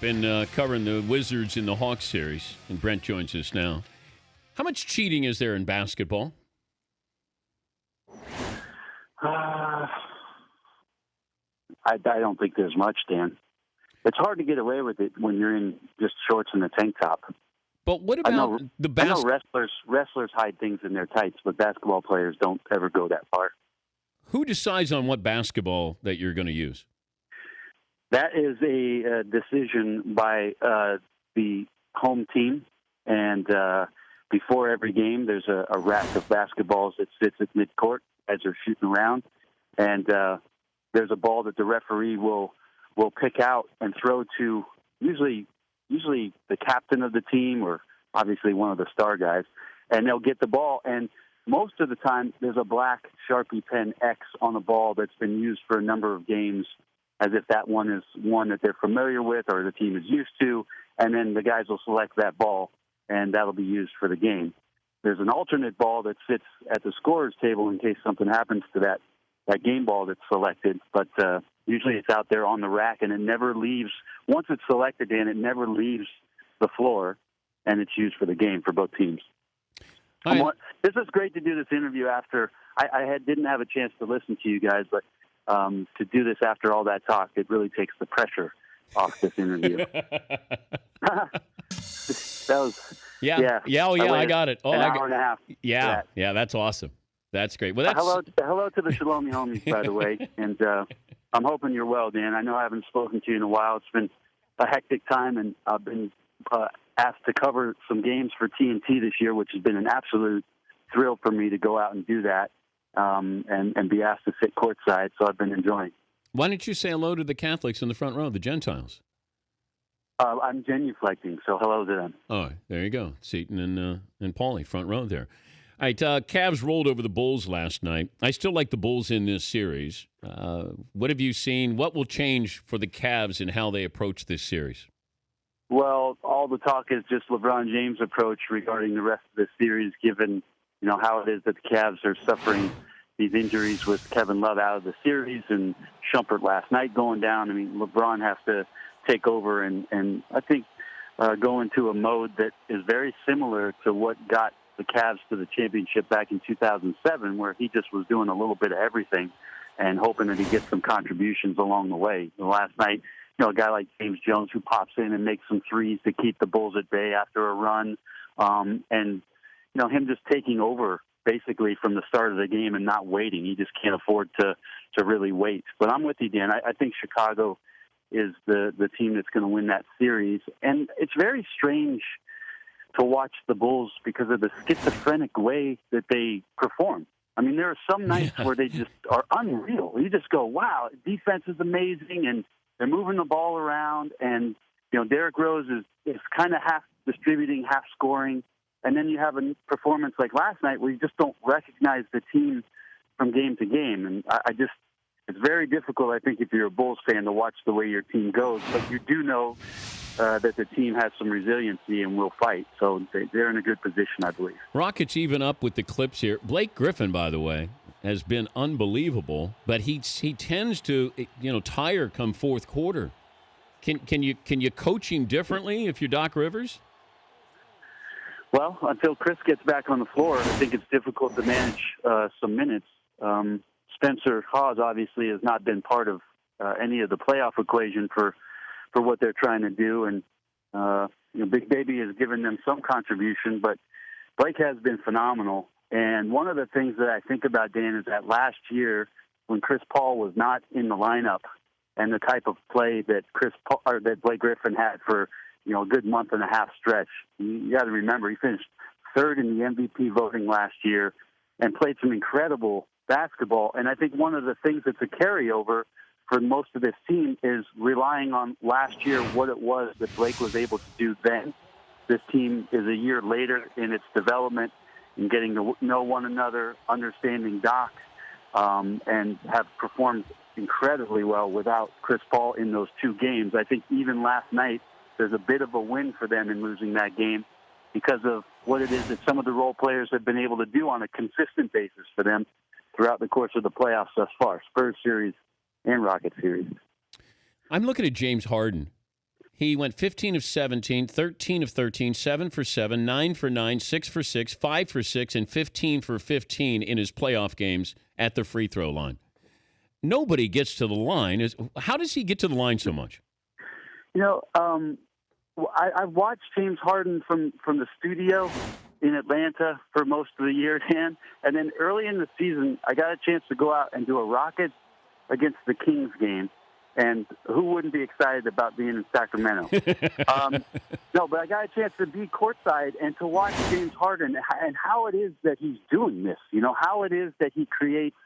been covering the Wizards in the Hawks series, and Brent joins us now. How much cheating is there in basketball? I don't think there's much, Dan. It's hard to get away with it when you're in just shorts and a tank top. But what about the I know wrestlers hide things in their tights, but basketball players don't ever go that far. Who decides on what basketball that you're going to use? That is a decision by the home team, and before every game, there's a rack of basketballs that sits at midcourt as they're shooting around, and there's a ball that the referee will pick out and throw to usually the captain of the team or obviously one of the star guys, and they'll get the ball. And most of the time, there's a black Sharpie pen X on the ball that's been used for a number of games, as if that one is one that they're familiar with or the team is used to, and then the guys will select that ball, and that'll be used for the game. There's an alternate ball that sits at the scorer's table in case something happens to that game ball that's selected, but usually it's out there on the rack, and it never leaves. Once it's selected, Dan, it never leaves the floor, and it's used for the game for both teams. This is great to do this interview after. I didn't have a chance to listen to you guys, but to do this after all that talk, it really takes the pressure off this interview. That was I got it. An hour and a half. Yeah, that's awesome. That's great. Well, hello to the Shalomi homies, by the way, and I'm hoping you're well, Dan. I know I haven't spoken to you in a while. It's been a hectic time, and I've been asked to cover some games for TNT this year, which has been an absolute thrill for me to go out and do that and be asked to sit courtside, so I've been enjoying. Why don't you say hello to the Catholics in the front row, the Gentiles? I'm genuflecting, so hello to them. Oh, there you go. Seton and Paulie, front row there. All right, Cavs rolled over the Bulls last night. I still like the Bulls in this series. What have you seen? What will change for the Cavs in how they approach this series? Well, all the talk is just LeBron James' approach regarding the rest of the series, given how it is that the Cavs are suffering these injuries with Kevin Love out of the series and Shumpert last night going down. I mean, LeBron has to take over and I think go into a mode that is very similar to what got the Cavs to the championship back in 2007, where he just was doing a little bit of everything and hoping that he gets some contributions along the way. Last night, a guy like James Jones who pops in and makes some threes to keep the Bulls at bay after a run, and him just taking over basically from the start of the game and not waiting. He just can't afford to really wait. But I'm with you, Dan. I think Chicago is the team that's going to win that series, and it's very strange to watch the Bulls because of the schizophrenic way that they perform. I mean, there are some nights where they just are unreal. You just go, wow, defense is amazing, and they're moving the ball around, and, Derrick Rose is kind of half distributing, half scoring, and then you have a performance like last night where you just don't recognize the team from game to game, and it's very difficult, I think, if you're a Bulls fan to watch the way your team goes, but you do know that the team has some resiliency and will fight. So they're in a good position, I believe. Rockets even up with the Clips here. Blake Griffin, by the way, has been unbelievable, but he tends to tire come fourth quarter. Can you coach him differently if you're Doc Rivers? Well, until Chris gets back on the floor, I think it's difficult to manage some minutes. Spencer Hawes obviously has not been part of any of the playoff equation for what they're trying to do, and Big Baby has given them some contribution, but Blake has been phenomenal. And one of the things that I think about, Dan, is that last year when Chris Paul was not in the lineup and the type of play that that Blake Griffin had for a good month and a half stretch, you got to remember he finished third in the MVP voting last year and played some incredible basketball. And I think one of the things that's a carryover for most of this team is relying on last year, what it was that Blake was able to do then. This team is a year later in its development and getting to know one another, understanding Doc, and have performed incredibly well without Chris Paul in those two games. I think even last night, there's a bit of a win for them in losing that game because of what it is that some of the role players have been able to do on a consistent basis for them throughout the course of the playoffs thus far, Spurs series and Rocket series. I'm looking at James Harden. He went 15 of 17, 13 of 13, 7 for 7, 9 for 9, 6 for 6, 5 for 6, and 15 for 15 in his playoff games at the free throw line. Nobody gets to the line. How does he get to the line so much? I've watched James Harden from the studio in Atlanta for most of the year, Dan. And then early in the season, I got a chance to go out and do a Rockets against the Kings game. And who wouldn't be excited about being in Sacramento? No, but I got a chance to be courtside and to watch James Harden and how it is that he's doing this. How it is that he creates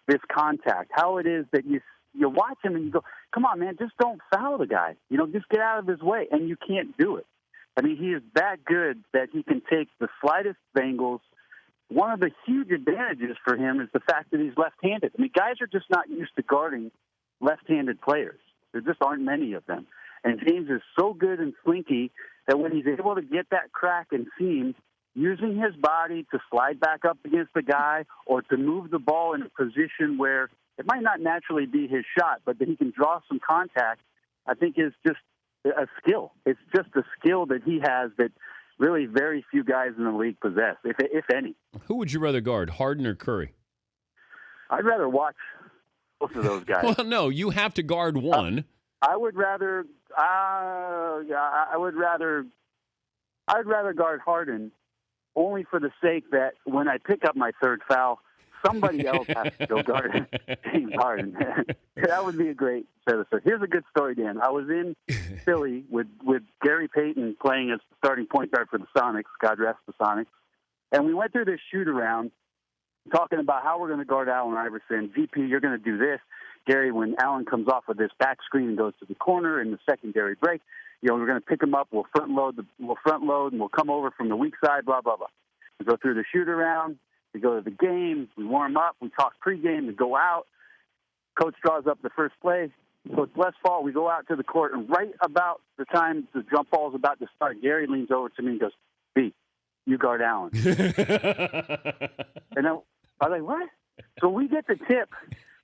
this contact, how it is that you watch him and you go, come on, man, just don't foul the guy. Just get out of his way. And you can't do it. I mean, he is that good that he can take the slightest angles. One of the huge advantages for him is the fact that he's left-handed. I mean, guys are just not used to guarding left-handed players. There just aren't many of them. And James is so good and slinky that when he's able to get that crack and seam, using his body to slide back up against the guy or to move the ball in a position where it might not naturally be his shot, but that he can draw some contact, I think is just a skill. It's just a skill that he has that really very few guys in the league possess, if any. Who would you rather guard, Harden or Curry? I'd rather watch both of those guys. Well, no, you have to guard one. I'd rather guard Harden only for the sake that when I pick up my third foul, somebody else has to go guard James Harden. That would be a great service. Here's a good story, Dan. I was in Philly with Gary Payton playing as starting point guard for the Sonics, God rest the Sonics. And we went through this shoot-around talking about how we're going to guard Allen Iverson. VP, you're going to do this. Gary, when Allen comes off of this back screen and goes to the corner in the secondary break, we're going to pick him up. We'll front load, and we'll come over from the weak side. Blah blah blah. We go through the shoot around. We go to the game. We warm up. We talk pregame. We go out. Coach draws up the first play. Coach Westfall. We go out to the court, and right about the time the jump ball is about to start, Gary leans over to me and goes, "B, you guard Allen." And I was like, "What?" So we get the tip.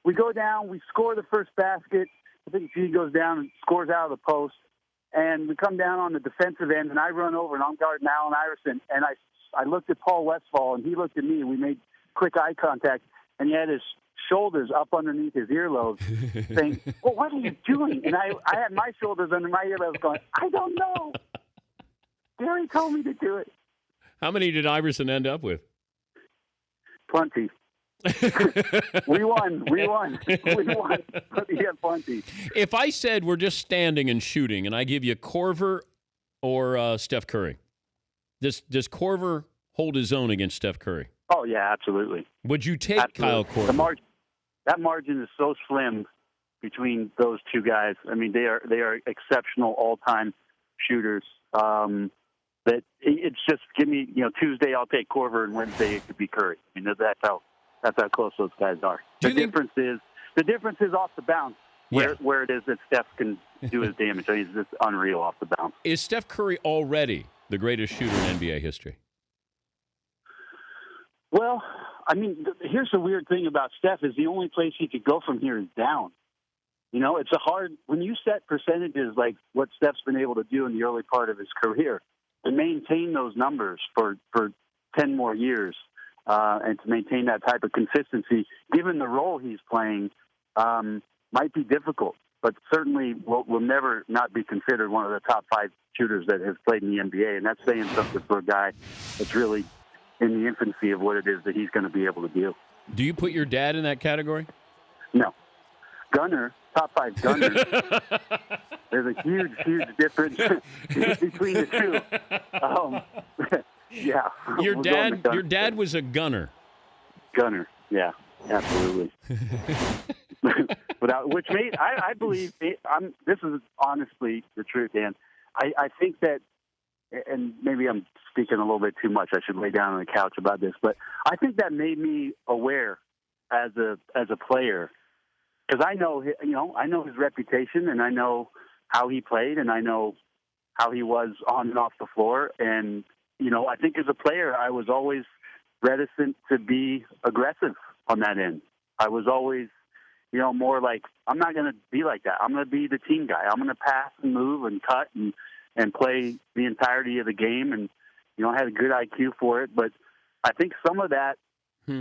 We go down. We score the first basket. I think G goes down and scores out of the post. And we come down on the defensive end, and I run over, and I'm guarding Allen Iverson. And I looked at Paul Westfall, and he looked at me, and we made quick eye contact. And he had his shoulders up underneath his earlobes saying, "Well, what are you doing?" And I had my shoulders under my earlobes going, "I don't know. Gary told me to do it." How many did Iverson end up with? Plenty. We won. Yeah, plenty. If I said we're just standing and shooting, and I give you Korver or Steph Curry, does Korver hold his own against Steph Curry? Oh yeah, absolutely. Would you take Kyle Korver? That margin is so slim between those two guys. I mean, they are exceptional all-time shooters. That it's just give me Tuesday I'll take Korver, and Wednesday it could be Curry. I mean that's how close those guys are. The difference is off the bounce where it is that Steph can do his damage. I mean, it's just unreal off the bounce. Is Steph Curry already the greatest shooter in NBA history? Well, I mean, here's the weird thing about Steph is the only place he could go from here is down. It's when you set percentages like what Steph's been able to do in the early part of his career, to maintain those numbers for 10 more years, and to maintain that type of consistency, given the role he's playing, might be difficult. But certainly will never not be considered one of the top 5 shooters that has played in the NBA. And that's saying something for a guy that's really in the infancy of what it is that he's going to be able to do. Do you put your dad in that category? No. Gunner, top 5 Gunner. There's a huge, huge difference between the two. Yeah. Your dad was a gunner. Gunner, yeah, absolutely. Which made I believe this is honestly the truth, Dan. I think that, and maybe I'm speaking a little bit too much. I should lay down on the couch about this, but I think that made me aware as a player, because I know his reputation, and I know how he played, and I know how he was on and off the floor, and I think as a player, I was always reticent to be aggressive on that end. I was always, more like, I'm not going to be like that. I'm going to be the team guy. I'm going to pass and move and cut and play the entirety of the game. And, I had a good IQ for it. But I think some of that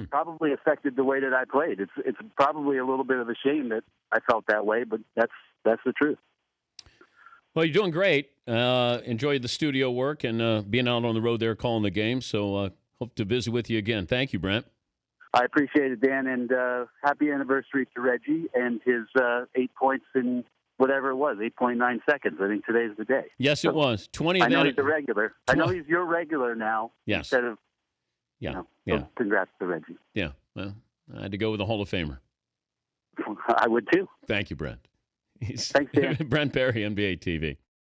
probably affected the way that I played. It's probably a little bit of a shame that I felt that way, but that's the truth. Well, you're doing great. Enjoyed the studio work and being out on the road there calling the game. So hope to visit with you again. Thank you, Brent. I appreciate it, Dan, and happy anniversary to Reggie and his 8 points in whatever it was, 8.9 seconds. I think today's the day. Yes, it was. 20th. I know he's a regular. I know he's your regular now. Yes. Instead of, yeah. So congrats to Reggie. Yeah. Well, I had to go with the Hall of Famer. I would too. Thank you, Brent. Thanks, Dan. Brent Barry, NBA TV.